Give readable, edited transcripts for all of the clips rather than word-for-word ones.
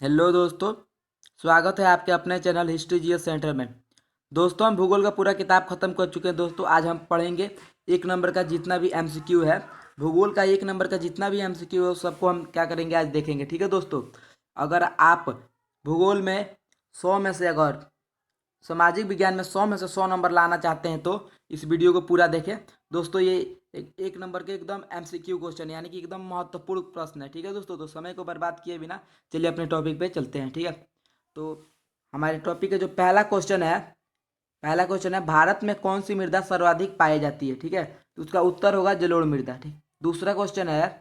Hello दोस्तों। स्वागत है आपके अपने चैनल हिस्ट्री जीएस सेंटर में। दोस्तों, हम भूगोल का पूरा किताब खत्म कर चुके हैं। दोस्तों, आज हम पढ़ेंगे एक नंबर का जितना भी एमसीक्यू है, भूगोल का एक नंबर का जितना भी एमसीक्यू है उस सबको हम क्या करेंगे, आज देखेंगे। ठीक है दोस्तों, अगर आप भूगोल में 100 में से अगर सामाजिक विज्ञान में 100 में से 100 नंबर लाना चाहते हैं तो इस वीडियो को पूरा देखें। दोस्तों, ये एक नंबर के एकदम एमसीक्यू क्वेश्चन यानी कि एकदम महत्वपूर्ण प्रश्न है। ठीक है दोस्तों, तो समय को बर्बाद किए बिना चलिए अपने टॉपिक पे चलते हैं। ठीक है, तो हमारे टॉपिक का जो पहला क्वेश्चन है भारत में कौन सी मृदा सर्वाधिक पाई जाती है। ठीक है, तो उसका उत्तर होगा जलोढ़ मृदा। ठीक, दूसरा क्वेश्चन है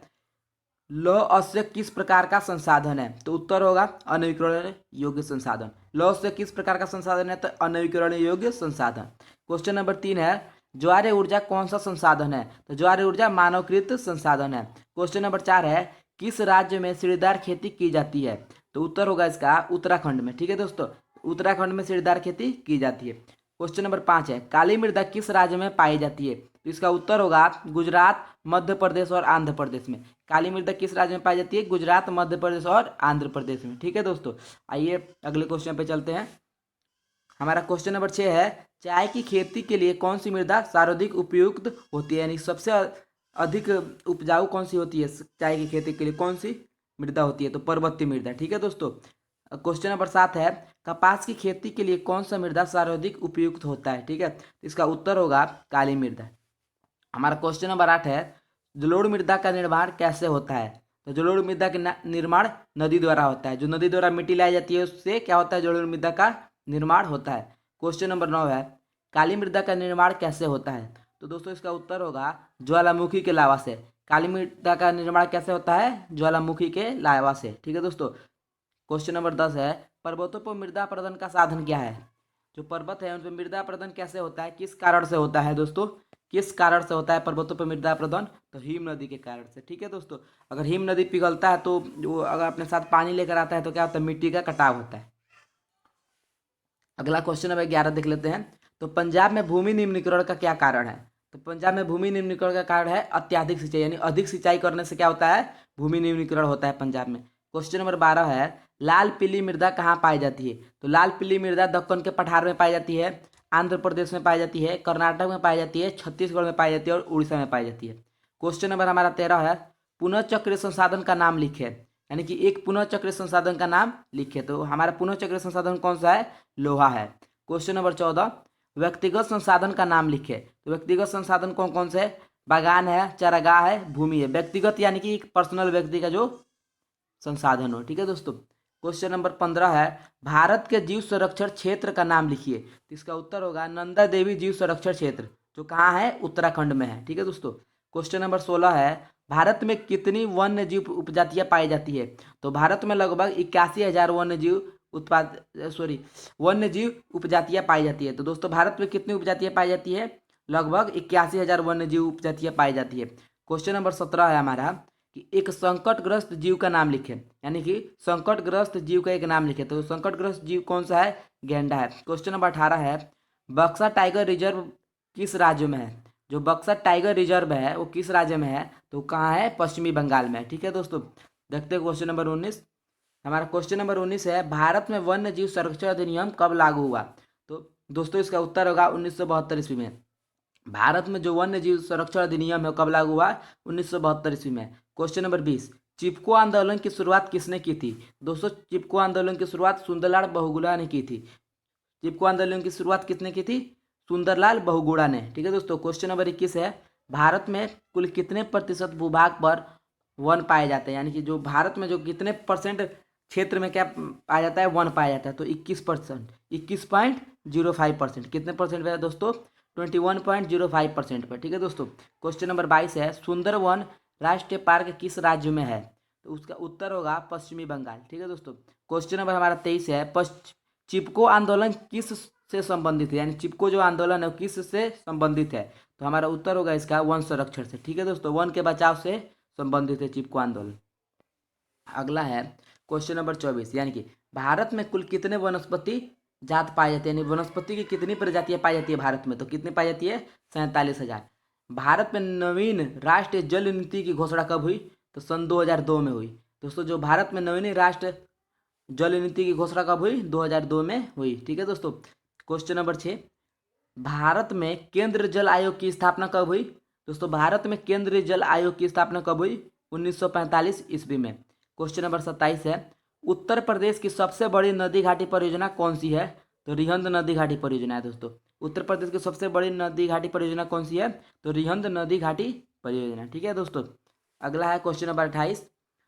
लौह अयस्क किस प्रकार का संसाधन है, तो उत्तर होगा अनवीकरण योग्य संसाधन। लौह अयस्क किस प्रकार का संसाधन है, तो अनवीकरण योग्य संसाधन। क्वेश्चन नंबर 3 है ज्वार ऊर्जा कौन सा संसाधन है, तो ज्वार ऊर्जा मानवकृत संसाधन है। क्वेश्चन नंबर 4 है किस राज्य में सीढ़ीदार खेती की जाती है, तो उत्तर होगा इसका उत्तराखंड में। ठीक है दोस्तों, उत्तराखंड में सीढ़ीदार खेती की जाती है। क्वेश्चन नंबर 5 है काली मृदा किस राज्य में पाई जाती है, तो इसका उत्तर होगा गुजरात, मध्य प्रदेश और आंध्र प्रदेश में। काली मृदा किस राज्य में पाई जाती है, गुजरात, मध्य प्रदेश और आंध्र प्रदेश में। ठीक है दोस्तों, आइए अगले क्वेश्चन पे चलते हैं। हमारा क्वेश्चन नंबर 6 है चाय की खेती के लिए कौन सी मृदा सर्वाधिक उपयुक्त होती है, यानी सबसे अधिक उपजाऊ कौन सी होती है चाय की खेती के लिए, कौन सी मृदा होती है, तो पर्वतीय मृदा। ठीक है दोस्तों, क्वेश्चन नंबर 7 है कपास की खेती के लिए कौन सा मृदा सर्वाधिक उपयुक्त होता है। ठीक है, तो इसका उत्तर होगा काली मृदा। हमारा क्वेश्चन नंबर 8 है जलोढ़ मृदा का निर्माण कैसे होता है, तो जलोढ़ मृदा का निर्माण नदी द्वारा होता है। जो नदी द्वारा मिट्टी लाई जाती है उससे क्या होता है, जलोढ़ मृदा का निर्माण होता है। क्वेश्चन नंबर 9 है काली मृदा का निर्माण कैसे होता है, तो दोस्तों इसका उत्तर होगा ज्वालामुखी के लावा से। काली मृदा का निर्माण कैसे होता है, ज्वालामुखी के लावा से। ठीक है दोस्तों, क्वेश्चन नंबर 10 है पर्वतों पर मृदा अपरदन का साधन क्या है। जो पर्वत है उन पर मृदा अपरदन कैसे होता है, किस कारण से होता है दोस्तों, किस कारण से होता है पर्वतों पर मृदा अपरदन, तो हिम नदी के कारण से। ठीक है दोस्तों, अगर हिम नदी पिघलता है तो वो अगर अपने साथ पानी लेकर आता है तो क्या होता है, मिट्टी का कटाव होता है। अगला क्वेश्चन नंबर 11 देख लेते हैं। तो पंजाब में भूमि निम्नीकरण का क्या कारण है, तो पंजाब में भूमि निम्नीकरण का कारण है अत्याधिक सिंचाई, यानी अधिक सिंचाई करने से क्या होता है, भूमि निम्नीकरण होता है पंजाब में। क्वेश्चन नंबर 12 है लाल पीली मृदा कहाँ पाई जाती है, तो लाल पीली मृदा दक्कन के पठार में पाई जाती है, आंध्र प्रदेश में पाई जाती है, कर्नाटक में पाई जाती है, छत्तीसगढ़ में पाई जाती है और उड़ीसा में पाई जाती है। क्वेश्चन नंबर हमारा 13 है पुनः चक्र संसाधन का नाम लिखे, यानी कि एक पुनः चक्र संसाधन का नाम लिखे, तो हमारा पुनः चक्र संसाधन कौन सा है, लोहा है। क्वेश्चन नंबर 14 व्यक्तिगत संसाधन का नाम लिखे, तो व्यक्तिगत संसाधन कौन कौन से है, बागान है, चारागाह है, भूमि है। व्यक्तिगत यानी कि एक पर्सनल व्यक्ति का जो संसाधन हो। ठीक है दोस्तों, क्वेश्चन नंबर 15 है भारत के जीव संरक्षण क्षेत्र का नाम लिखिए, तो इसका उत्तर होगा नंदा देवी जीव संरक्षण क्षेत्र, जो कहाँ है, उत्तराखंड में है। ठीक है दोस्तों, क्वेश्चन नंबर 16 है भारत में कितनी वन्य जीव उपजातियां पाई जाती है, तो भारत में लगभग 81,000 वन्य जीव उपजातियां पाई जाती है। तो दोस्तों भारत में कितनी उपजातियां पाई जाती है, लगभग 81,000 वन्य जीव उपजातियां पाई जाती है। क्वेश्चन नंबर 17 है हमारा कि एक संकटग्रस्त जीव का नाम लिखें, यानी कि संकटग्रस्त जीव का एक नाम लिखें, तो संकटग्रस्त जीव कौन सा है, गेंडा है। क्वेश्चन नंबर 18 है बक्सा टाइगर रिजर्व किस राज्य में है, जो बक्सा टाइगर रिजर्व है वो किस राज्य में है, तो कहाँ है, पश्चिमी बंगाल में है। ठीक है दोस्तों, देखते हैं क्वेश्चन नंबर 19। हमारा क्वेश्चन नंबर 19 है भारत में वन्य जीव संरक्षण अधिनियम कब लागू हुआ, तो दोस्तों इसका उत्तर होगा 1972 ईस्वी में। भारत में जो वन्य जीव संरक्षण अधिनियम है कब लागू हुआ, 1972 ईस्वी में। क्वेश्चन नंबर 20 चिपको आंदोलन की शुरुआत किसने की थी, दोस्तों चिपको आंदोलन की शुरुआत सुंदरलाल बहुगुणा ने की थी। चिपको आंदोलन की शुरुआत किसने की थी, सुंदरलाल बहुगुणा ने। ठीक है दोस्तों, क्वेश्चन नंबर 21 है भारत में कुल कितने प्रतिशत भूभाग पर वन पाए जाते हैं, यानी कि जो भारत में जो कितने परसेंट क्षेत्र में क्या पाया जाता है, वन पाया जाता है, तो 21%, 21.05%। कितने परसेंट पे है दोस्तों, 21.05% पर। ठीक है दोस्तों, क्वेश्चन नंबर 22 है सुंदरवन राष्ट्रीय पार्क किस राज्य में है, तो उसका उत्तर होगा पश्चिमी बंगाल। ठीक है दोस्तों, क्वेश्चन नंबर हमारा 23 है चिपको आंदोलन किस से संबंधित है, यानी चिपको जो आंदोलन है वो किस से संबंधित है, तो हमारा उत्तर होगा इसका वन संरक्षण से। ठीक है दोस्तों, वन के बचाव से संबंधित है चिपको आंदोलन। अगला है क्वेश्चन नंबर 24, यानी कि भारत में कुल कितने वनस्पति जात पाए जाते हैं, यानी वनस्पति की कितनी प्रजातियां पाई जाती है भारत में, तो कितनी पाई जाती है, 47,000। भारत में नवीन राष्ट्रीय जल नीति की घोषणा कब हुई, तो सन 2002 में हुई। दोस्तों जो भारत में नवीन राष्ट्र जल नीति की घोषणा कब हुई? 2002 में हुई। ठीक है दोस्तों। क्वेश्चन नंबर 6, भारत में केंद्रीय जल आयोग की स्थापना कब हुई? दोस्तों भारत में केंद्रीय जल आयोग की स्थापना कब हुई? 1945 ईस्वी में। क्वेश्चन नंबर 27 है, उत्तर प्रदेश की सबसे बड़ी नदी घाटी परियोजना कौन सी है? तो रिहंद नदी घाटी परियोजना है दोस्तों। उत्तर प्रदेश की सबसे बड़ी नदी घाटी परियोजना कौन सी है? तो रिहंद नदी घाटी परियोजना। ठीक है दोस्तों। अगला है क्वेश्चन नंबर 28।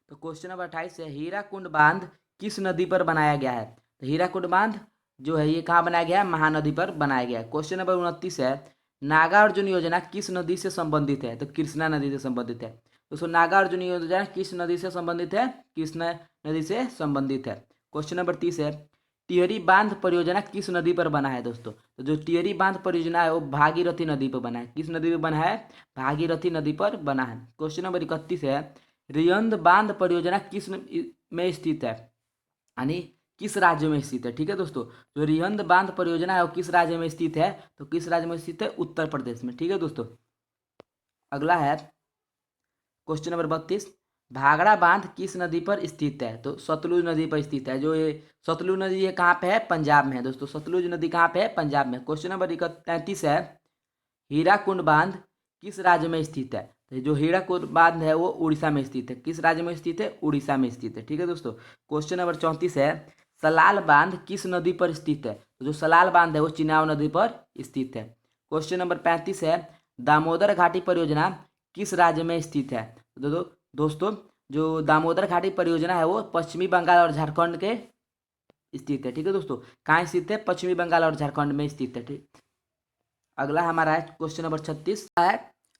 तो क्वेश्चन नंबर 28 है, हीराकुंड बांध किस नदी पर बनाया गया है? तो हीराकुंड बांध जो है ये कहाँ बनाया गया है? महानदी पर बनाया गया है। क्वेश्चन नंबर 29 है, नागार्जुन योजना किस नदी से संबंधित है? तो कृष्णा नदी से संबंधित है। दोस्तों नागार्जुन योजना किस नदी से संबंधित है? कृष्णा नदी से संबंधित है। क्वेश्चन नंबर 30 है, टिहरी बांध परियोजना किस नदी पर बना है? दोस्तों तो जो टिहरी बांध परियोजना है वो भागीरथी नदी पर बना है। किस नदी पर बना है? भागीरथी नदी पर बना है। क्वेश्चन नंबर 31 है, रिहंद बांध परियोजना किस में स्थित है? यानी किस राज्य में स्थित है? ठीक है दोस्तों, जो रिहंद बांध परियोजना है वो किस राज्य में स्थित है? तो किस राज्य में स्थित है? उत्तर प्रदेश में। ठीक है दोस्तों। अगला है क्वेश्चन नंबर 32, भाखड़ा बांध किस नदी पर स्थित है? तो सतलुज नदी पर स्थित है। जो ये सतलुज नदी ये कहाँ पे है? पंजाब में है दोस्तों। सतलुज नदी कहाँ पे है? पंजाब में। क्वेश्चन नंबर 33 है, हीराकुंड बांध किस राज्य में स्थित है? तो जो हीराकुंड बांध है वो उड़ीसा में स्थित है। किस राज्य में स्थित है? उड़ीसा में स्थित है। ठीक है दोस्तों। क्वेश्चन नंबर 34 है, सलाल बांध किस नदी पर स्थित है? तो जो सलाल बांध है वो चिनाब नदी पर स्थित है। क्वेश्चन नंबर 35 है, दामोदर घाटी परियोजना किस राज्य में स्थित है? तो दोस्तों जो दामोदर घाटी परियोजना है वो पश्चिमी बंगाल और झारखंड के स्थित है। ठीक है दोस्तों। कहाँ स्थित है? पश्चिमी बंगाल और झारखंड में स्थित है। ठीक। अगला हमारा है क्वेश्चन नंबर 36 है।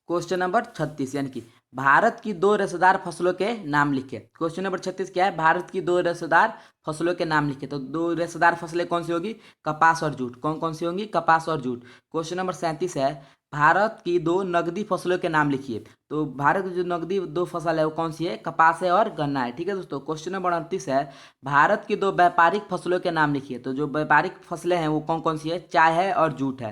क्वेश्चन नंबर 36 यानी कि भारत की दो रेशेदार फसलों के नाम लिखे। क्वेश्चन नंबर 36 क्या है? भारत की दो रेशेदार फसलों के नाम लिखे। तो दो रेशेदार फसलें कौन सी होगी? कपास और जूट। कौन कौन सी होंगी? कपास और जूट। क्वेश्चन नंबर 37 है, भारत की दो नकदी फसलों के नाम लिखिए। तो भारत की जो नकदी दो फसल है वो कौन सी है? कपास है और गन्ना है। ठीक है दोस्तों। क्वेश्चन नंबर 38 है, भारत की दो व्यापारिक फसलों के नाम लिखिए। तो जो व्यापारिक फसलें हैं वो कौन कौन सी है? चाय है और जूट है।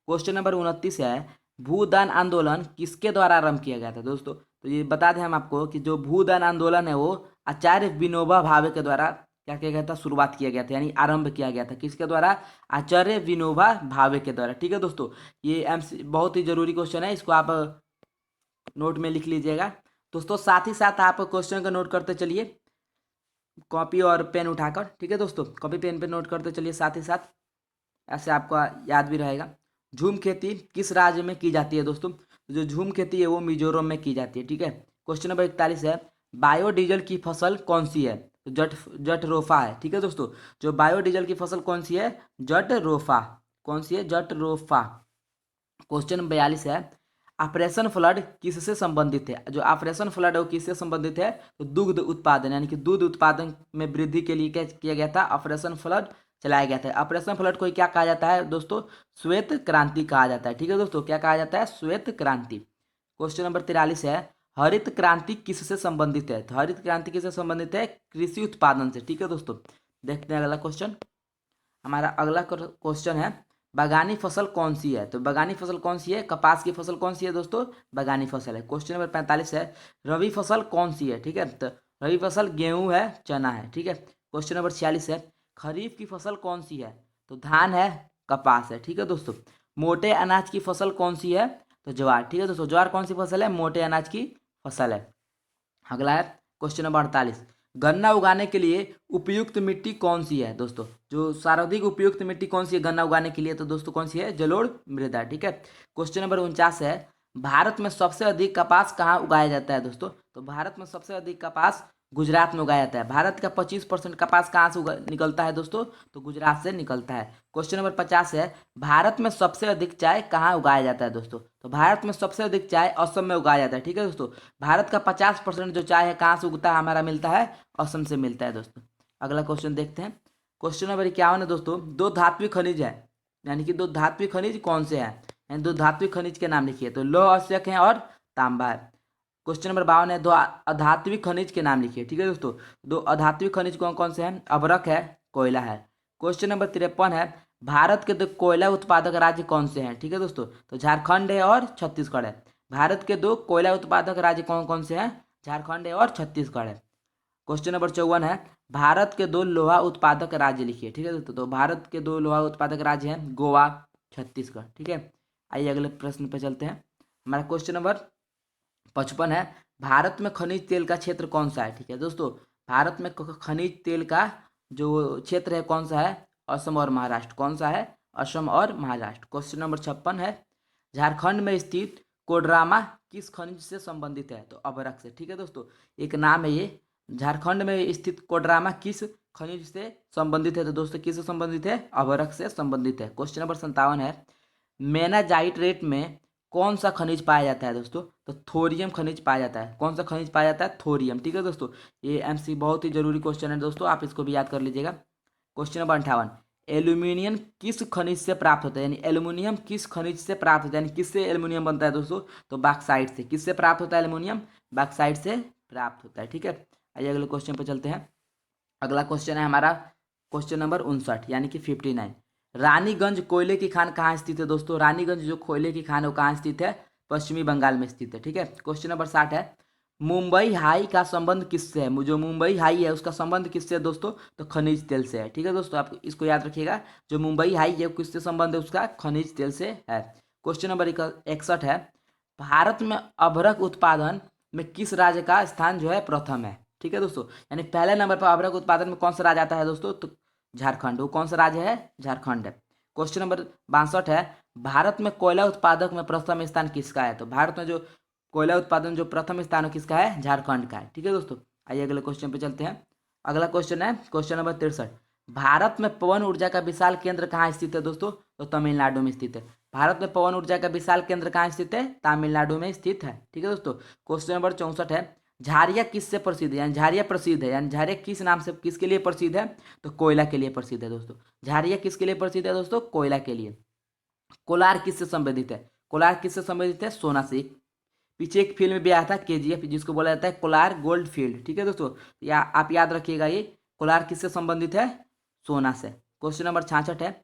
क्वेश्चन नंबर 29 है, भूदान आंदोलन किसके द्वारा आरंभ किया गया था? दोस्तों तो ये बता दें हम आपको कि जो भूदान आंदोलन है वो आचार्य विनोबा भावे के द्वारा क्या किया गया था? शुरुआत किया गया था, यानी आरंभ किया गया था। किसके द्वारा? आचार्य विनोबा भावे के द्वारा। ठीक है दोस्तों। ये एमसी बहुत ही जरूरी क्वेश्चन है, इसको आप नोट में लिख लीजिएगा। दोस्तों साथ ही साथ आप क्वेश्चन का नोट करते चलिए, कॉपी और पेन उठाकर। ठीक है दोस्तों, कॉपी पेन पे नोट करते चलिए साथ ही साथ, ऐसे आपको याद भी रहेगा। झूम खेती किस राज्य में की जाती है? दोस्तों जो झूम खेती है वो मिजोरम में की जाती है। ठीक है। क्वेश्चन नंबर 41 है, बायोडीजल की फसल कौन सी है? तो जटरोफा है। ठीक है दोस्तों। जो बायोडीजल की फसल कौन सी है? जटरोफा। कौन सी है? जटरोफा। क्वेश्चन नंबर 42 है, ऑपरेशन फ्लड किससे संबंधित है? जो ऑपरेशन फ्लड है वो किससे संबंधित है? तो दुग्ध उत्पादन, यानी कि दूध उत्पादन में वृद्धि के लिए क्या किया गया था? ऑपरेशन फ्लड चलाया गया था। ऑपरेशन फ्लड को क्या कहा जाता है दोस्तों? श्वेत क्रांति कहा जाता है। ठीक है दोस्तों, क्या कहा जाता है? श्वेत क्रांति। क्वेश्चन नंबर 43 है, हरित क्रांति किससे संबंधित है? तो हरित क्रांति किससे संबंधित है? कृषि उत्पादन से। ठीक है दोस्तों। देखते हैं अगला क्वेश्चन। हमारा अगला क्वेश्चन है, बागानी फसल कौन सी है? तो बागानी फसल कौन सी है? कपास की फसल कौन सी है दोस्तों? बागानी फसल है। क्वेश्चन नंबर 45 है, रबी फसल कौन सी है? ठीक है, तो रबी फसल गेहूं है, चना है। ठीक है। क्वेश्चन नंबर 46 है, खरीफ की फसल कौन सी है? तो धान है, कपास है। ठीक है दोस्तों। मोटे अनाज की फसल कौन सी है? तो ज्वार। ठीक है दोस्तों, ज्वार कौन सी फसल है? मोटे अनाज की फसल है। अगला है क्वेश्चन नंबर 48, गन्ना उगाने के लिए उपयुक्त मिट्टी कौन सी है? दोस्तों जो सर्वाधिक उपयुक्त मिट्टी कौन सी है गन्ना उगाने के लिए? तो दोस्तों कौन सी है? जलोढ़ मृदा। ठीक है। क्वेश्चन नंबर 49 है, भारत में सबसे अधिक कपास कहाँ उगाया जाता है? दोस्तों तो भारत में सबसे अधिक कपास गुजरात में उगाया जाता है। भारत का 25% कपास कहाँ से निकलता है दोस्तों? तो गुजरात से निकलता है। क्वेश्चन नंबर 50 है, भारत में सबसे अधिक चाय कहाँ उगाया जाता है? दोस्तों तो भारत में सबसे अधिक चाय असम में उगाया जाता है। ठीक है दोस्तों। भारत का 50% जो चाय है कहाँ से उगता है? हमारा मिलता है असम से मिलता है दोस्तों। अगला क्वेश्चन देखते हैं। क्वेश्चन नंबर 51 है दोस्तों, दो धात्विक खनिज है, यानी कि दो धात्विक खनिज कौन से हैं? यानी दो धात्विक खनिज के नाम लिखिए। तो लौह आवश्यक है और तांबा है। क्वेश्चन नंबर 52 है, दो अधात्विक खनिज के नाम लिखिए। ठीक है दोस्तों, दो अधात्विक खनिज कौन कौन से हैं? अभ्रक है, कोयला है। क्वेश्चन नंबर 53 है, भारत के दो कोयला उत्पादक राज्य कौन से हैं? ठीक है दोस्तों, तो झारखंड है और छत्तीसगढ़ है। भारत के दो कोयला उत्पादक राज्य कौन कौन से हैं? झारखंड है और छत्तीसगढ़ है। क्वेश्चन नंबर 54 है, भारत के दो लोहा उत्पादक राज्य लिखिए। ठीक है दोस्तों, तो भारत के दो लोहा उत्पादक राज्य हैं गोवा, छत्तीसगढ़। ठीक है, आइए अगले प्रश्न पे चलते हैं। हमारा क्वेश्चन नंबर 55 है, भारत में खनिज तेल का क्षेत्र कौन सा है। ठीक है दोस्तों, भारत में खनिज तेल का जो क्षेत्र है कौन सा है, असम और महाराष्ट्र। कौन सा है, असम और महाराष्ट्र। क्वेश्चन नंबर 56 है, झारखंड में स्थित कोडरामा किस खनिज से संबंधित है, तो अभ्रक से। ठीक है दोस्तों, एक नाम है ये, झारखंड में स्थित कोडरामा किस खनिज से संबंधित है, तो दोस्तों किससे संबंधित है, अभ्रक से संबंधित है। क्वेश्चन नंबर 57 है, मेनाजाइट में कौन सा खनिज पाया जाता है दोस्तों, तो थोरियम खनिज पाया जाता है। कौन सा खनिज पाया जाता है, थोरियम। ठीक है दोस्तों, ये एमसी बहुत ही जरूरी क्वेश्चन है दोस्तों, आप इसको भी याद कर लीजिएगा। क्वेश्चन नंबर 58, एल्यूमिनियम किस खनिज से प्राप्त होता है, यानी एल्यूमिनियम किस खनिज से प्राप्त होता है, यानी किससे एल्यूमिनियम बनता है दोस्तों, तो बॉक्साइट से। किससे प्राप्त होता है एल्यूमिनियम, बॉक्साइट से प्राप्त होता है। ठीक है, आइए अगले क्वेश्चन पर चलते हैं। अगला क्वेश्चन है हमारा क्वेश्चन नंबर 59 यानी कि 59, रानीगंज कोयले की खान कहाँ स्थित है दोस्तों। रानीगंज जो कोयले की खान है वो कहाँ स्थित है, पश्चिमी बंगाल में स्थित है। ठीक है, क्वेश्चन नंबर 60 है, मुंबई हाई का संबंध किससे है। जो मुंबई हाई है उसका संबंध किससे है दोस्तों, तो खनिज तेल से है। ठीक है दोस्तों, आप इसको याद रखिएगा, जो मुंबई हाई है किससे संबंध है, उसका खनिज तेल से है। क्वेश्चन नंबर 61 है, भारत में अभ्रक उत्पादन में किस राज्य का स्थान जो है प्रथम है। ठीक है दोस्तों, यानी पहले नंबर पर अभ्रक उत्पादन में कौन सा राज्य आता है दोस्तों, तो झारखंड। वो कौन सा राज्य है, झारखंड है। क्वेश्चन नंबर 62 है, भारत में कोयला उत्पादक में प्रथम स्थान किसका है, तो भारत में जो कोयला उत्पादन जो प्रथम स्थान है किसका है, झारखंड का है। ठीक है दोस्तों, आइए अगले क्वेश्चन पे चलते हैं। अगला क्वेश्चन है क्वेश्चन नंबर 63, भारत में पवन ऊर्जा का विशाल केंद्र कहाँ स्थित है दोस्तों, तो तमिलनाडु में स्थित है। भारत में पवन ऊर्जा का विशाल केंद्र कहाँ स्थित है, तमिलनाडु में स्थित है। ठीक है दोस्तों, क्वेश्चन नंबर 64 है, झारिया किससे प्रसिद्ध है, यानी झारिया प्रसिद्ध है, यानी झारिया किस नाम से किसके लिए प्रसिद्ध है, तो कोयला के लिए प्रसिद्ध है दोस्तों। झारिया किसके लिए प्रसिद्ध है दोस्तों, कोयला के लिए। कोलार किससे संबंधित है, कोलार किससे संबंधित है, सोना से। पीछे एक फिल्म भी आया था केजीएफ, जिसको बोला जाता है कोलार गोल्ड फील्ड। ठीक है दोस्तों, या आप याद रखिएगा, ये कोलार किससे संबंधित है, सोना से। क्वेश्चन नंबर 66 है,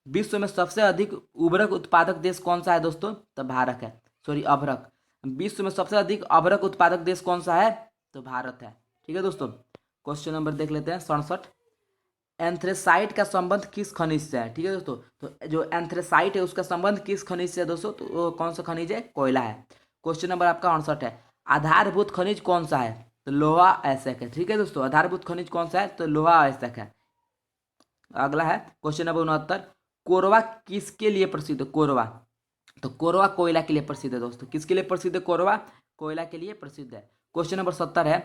विश्व में सबसे अधिक उर्वरक उत्पादक देश कौन सा है दोस्तों, तो भारत है, सॉरी अभ्रक। विश्व में सबसे अधिक अभ्रक उत्पादक देश कौन सा है, तो भारत है। ठीक है दोस्तों, क्वेश्चन नंबर देख लेते हैं 67, एंथ्रेसाइट का संबंध किस खनिज से है। ठीक है दोस्तों, तो जो एंथ्रेसाइट है उसका संबंध किस खनिज से है दोस्तों, तो वो कौन सा खनिज है, कोयला है। क्वेश्चन नंबर आपका 68 है, आधारभूत खनिज कौन सा है, तो लोहा आवश्यक है। ठीक है दोस्तों, आधारभूत खनिज कौन सा है, तो लोहा आवश्यक है। अगला है क्वेश्चन नंबर 69, कोरवा किसके लिए प्रसिद्ध है, कोरवा, तो कोरवा कोयला के लिए प्रसिद्ध है दोस्तों। किसके लिए प्रसिद्ध है, कोरवा कोयला के लिए प्रसिद्ध है। क्वेश्चन नंबर 70 है,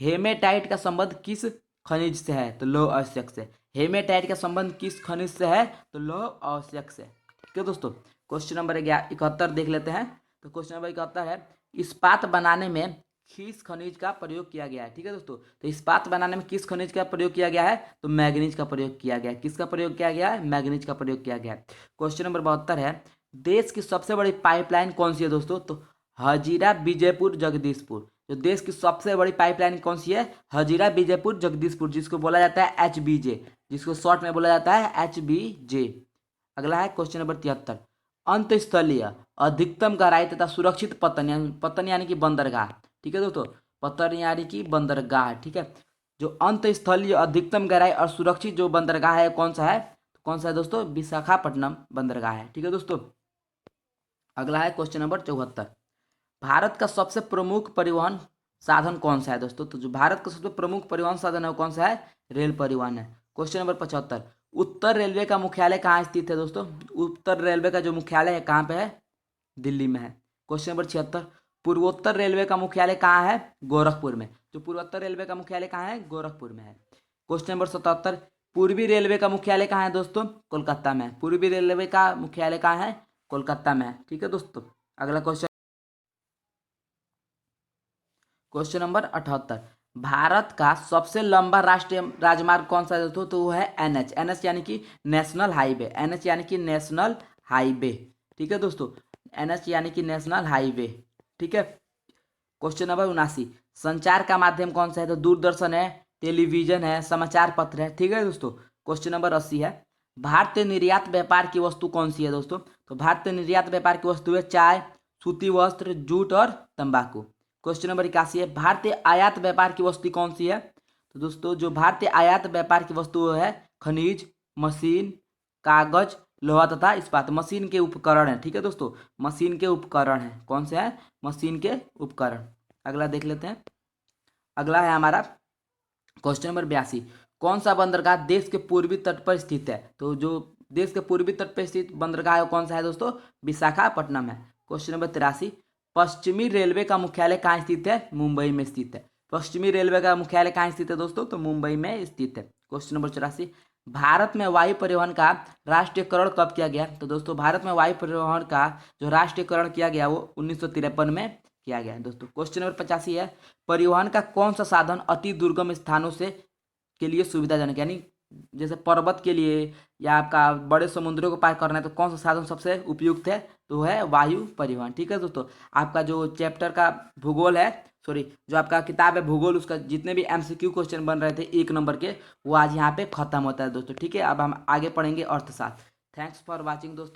हेमेटाइट का संबंध किस खनिज से है, तो लौह आवश्यक से। हेमेटाइट का संबंध किस खनिज से है, तो लौह आवश्यक से। ठीक है दोस्तों, क्वेश्चन नंबर 71 देख लेते हैं। तो क्वेश्चन नंबर 71 है, इस्पात बनाने में किस खनिज का प्रयोग किया गया है। ठीक है दोस्तों, तो इस्पात बनाने में किस खनिज का प्रयोग किया गया है, तो मैग्नीज का प्रयोग किया गया है। किसका प्रयोग किया गया है, मैग्नीज का प्रयोग किया गया है। क्वेश्चन नंबर 72 है, देश की सबसे बड़ी पाइपलाइन कौन सी है दोस्तों, तो हजीरा विजयपुर जगदीशपुर। जो देश की सबसे बड़ी पाइपलाइन कौन सी है, हजीरा विजयपुर जगदीशपुर, जिसको बोला जाता है HBJ, जिसको शॉर्ट में बोला जाता है HBJ। अगला है क्वेश्चन नंबर 73, अंतस्थलीय अधिकतम गहराई तथा सुरक्षित पतन यानी कि बंदरगाह। ठीक है दोस्तों, पतन यानी कि बंदरगाह। ठीक है, जो अंतस्थलीय अधिकतम गहराई और सुरक्षित जो बंदरगाह है कौन सा है, तो कौन सा है दोस्तों, विशाखापट्टनम बंदरगाह है। ठीक है दोस्तों, अगला है क्वेश्चन नंबर 74, भारत का सबसे प्रमुख परिवहन साधन कौन सा है दोस्तों, तो जो भारत का सबसे प्रमुख परिवहन साधन है वो कौन सा है, रेल परिवहन है। क्वेश्चन नंबर 75, उत्तर रेलवे का मुख्यालय कहाँ स्थित है दोस्तों, उत्तर रेलवे का जो मुख्यालय है कहाँ पे है, दिल्ली में है। क्वेश्चन नंबर 76, पूर्वोत्तर रेलवे का मुख्यालय कहाँ है, गोरखपुर में। जो पूर्वोत्तर रेलवे का मुख्यालय कहाँ है, गोरखपुर में है। क्वेश्चन नंबर 77, पूर्वी रेलवे का मुख्यालय कहाँ है दोस्तों, कोलकाता में। पूर्वी रेलवे का मुख्यालय कहाँ है, कोलकाता में है। ठीक है दोस्तों, अगला क्वेश्चन क्वेश्चन नंबर 78, भारत का सबसे लंबा राष्ट्रीय राजमार्ग कौन सा है दोस्तों, तो वो है NH यानी कि नेशनल हाईवे। NH यानी कि नेशनल हाईवे। ठीक है दोस्तों, NH यानी कि नेशनल हाईवे। ठीक है, क्वेश्चन नंबर 79, संचार का माध्यम कौन सा है, तो दूरदर्शन है, टेलीविजन है, समाचार पत्र है। ठीक है दोस्तों, क्वेश्चन नंबर 80 है, भारतीय निर्यात व्यापार की वस्तु कौन सी है दोस्तों, तो भारतीय निर्यात व्यापार की वस्तु है चाय, सूती वस्त्र, जूट और तंबाकू। क्वेश्चन नंबर 81 है, भारतीय आयात व्यापार की वस्तु कौन सी है, तो दोस्तों जो भारतीय आयात व्यापार की वस्तुएं है खनिज, मशीन, कागज, लोहा तथा इस्पात। मशीन के उपकरण है, ठीक है दोस्तों, मशीन के उपकरण है। कौन से हैं? मशीन के उपकरण। अगला देख लेते हैं। अगला है हमारा क्वेश्चन नंबर 82। कौन सा बंदरगाह देश के पूर्वी तट पर स्थित है? तो जो देश के पूर्वी तट पर स्थित बंदरगाह है वो कौन सा है दोस्तों? विशाखापट्टनम है। Question number 83। पश्चिमी रेलवे का मुख्यालय कहाँ स्थित है? मुंबई में स्थित है। पश्चिमी रेलवे का मुख्यालय कहाँ स्थित है दोस्तों? तो मुंबई में स्थित है। Question number 84। भारत में वायु परिवहन का राष्ट्रीयकरण कब किया गया? तो दोस्तों भारत में वायु परिवहन का जो राष्ट्रीयकरण किया गया वो 1953 में किया गया है दोस्तों। क्वेश्चन नंबर 85 है परिवहन का कौन सा साधन अति दुर्गम स्थानों से के लिए सुविधाजनक, यानी जैसे पर्वत के लिए या आपका बड़े समुद्रों को पार करना है तो कौन सा साधन सबसे उपयुक्त है? तो है वायु परिवहन, ठीक है दोस्तों। आपका जो चैप्टर का भूगोल है, सॉरी जो आपका किताब है भूगोल, उसका जितने भी एमसीक्यू क्वेश्चन बन रहे थे 1 नंबर के, वो आज यहाँ पे खत्म होता है दोस्तों, ठीक है। अब हम आगे पढ़ेंगे अर्थशास्त्र। थैंक्स फॉर वॉचिंग दोस्तों।